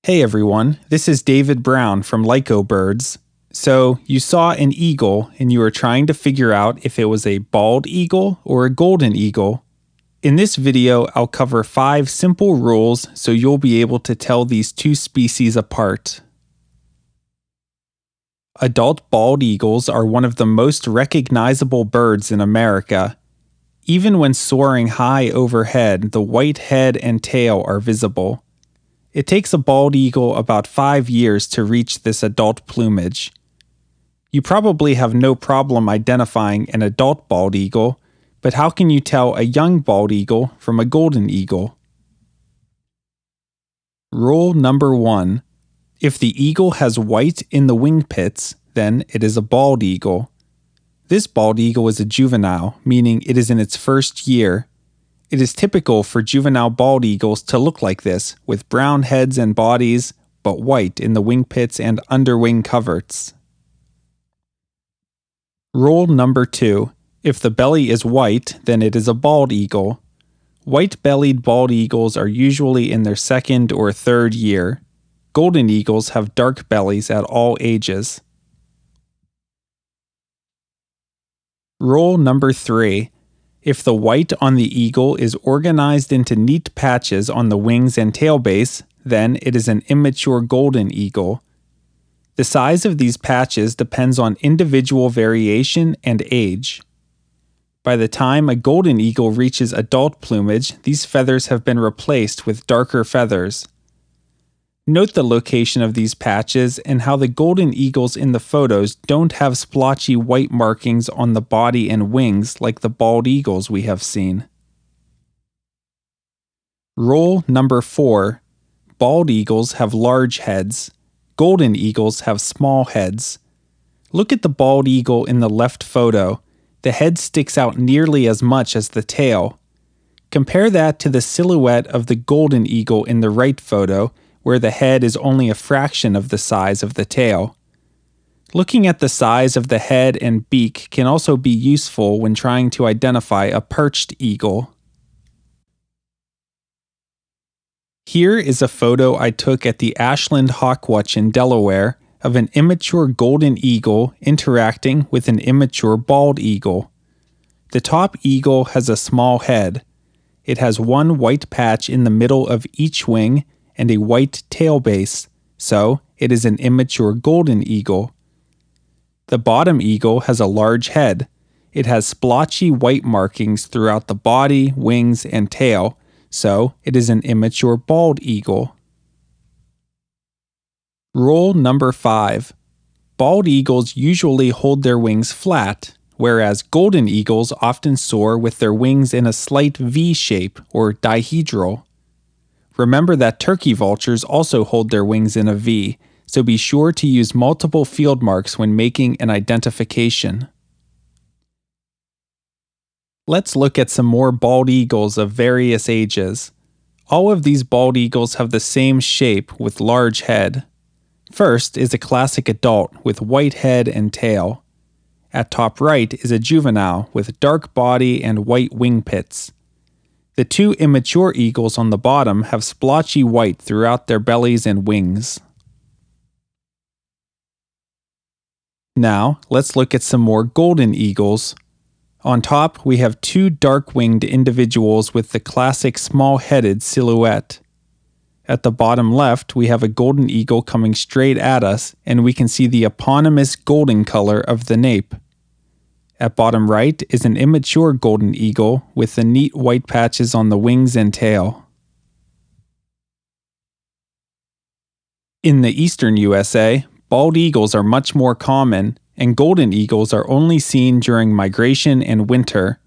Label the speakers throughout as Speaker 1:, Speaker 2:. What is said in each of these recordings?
Speaker 1: Hey everyone, this is David Brown from Lyco Birds. So, you saw an eagle and you were trying to figure out if it was a bald eagle or a golden eagle. In this video, I'll cover 5 simple rules so you'll be able to tell these two species apart. Adult bald eagles are one of the most recognizable birds in America. Even when soaring high overhead, the white head and tail are visible. It takes a bald eagle about 5 years to reach this adult plumage. You probably have no problem identifying an adult bald eagle, but how can you tell a young bald eagle from a golden eagle? Rule number 1. If the eagle has white in the wingpits, then it is a bald eagle. This bald eagle is a juvenile, meaning it is in its first year. It is typical for juvenile bald eagles to look like this, with brown heads and bodies, but white in the wingpits and underwing coverts. Rule number 2. If the belly is white, then it is a bald eagle. White-bellied bald eagles are usually in their second or third year. Golden eagles have dark bellies at all ages. Rule number 3. If the white on the eagle is organized into neat patches on the wings and tail base, then it is an immature golden eagle. The size of these patches depends on individual variation and age. By the time a golden eagle reaches adult plumage, these feathers have been replaced with darker feathers. Note the location of these patches and how the golden eagles in the photos don't have splotchy white markings on the body and wings like the bald eagles we have seen. Rule number 4. Bald eagles have large heads. Golden eagles have small heads. Look at the bald eagle in the left photo. The head sticks out nearly as much as the tail. Compare that to the silhouette of the golden eagle in the right photo, where the head is only a fraction of the size of the tail. Looking at the size of the head and beak can also be useful when trying to identify a perched eagle. Here is a photo I took at the Ashland Hawkwatch in Delaware of an immature golden eagle interacting with an immature bald eagle. The top eagle has a small head. It has one white patch in the middle of each wing and a white tail base, so it is an immature golden eagle. The bottom eagle has a large head. It has splotchy white markings throughout the body, wings, and tail, so it is an immature bald eagle. Rule number 5. Bald eagles usually hold their wings flat, whereas golden eagles often soar with their wings in a slight V shape or dihedral. Remember that turkey vultures also hold their wings in a V, so be sure to use multiple field marks when making an identification. Let's look at some more bald eagles of various ages. All of these bald eagles have the same shape with large head. First is a classic adult with white head and tail. At top right is a juvenile with dark body and white wingpits. The 2 immature eagles on the bottom have splotchy white throughout their bellies and wings. Now, let's look at some more golden eagles. On top, we have 2 dark-winged individuals with the classic small-headed silhouette. At the bottom left, we have a golden eagle coming straight at us, and we can see the eponymous golden color of the nape. At bottom right is an immature golden eagle with the neat white patches on the wings and tail. In the eastern USA, bald eagles are much more common, and golden eagles are only seen during migration and winter.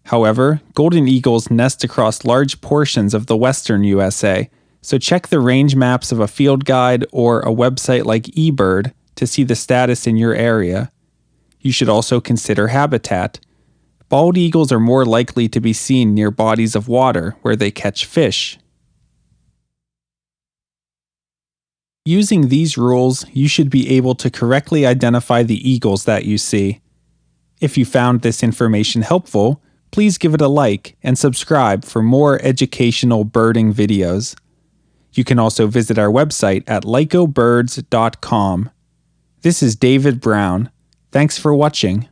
Speaker 1: However, golden eagles nest across large portions of the western USA, so check the range maps of a field guide or a website like eBird to see the status in your area. You should also consider habitat. Bald eagles are more likely to be seen near bodies of water where they catch fish. Using these rules, you should be able to correctly identify the eagles that you see. If you found this information helpful, please give it a like and subscribe for more educational birding videos. You can also visit our website at lycobirds.com. This is David Brown. Thanks for watching.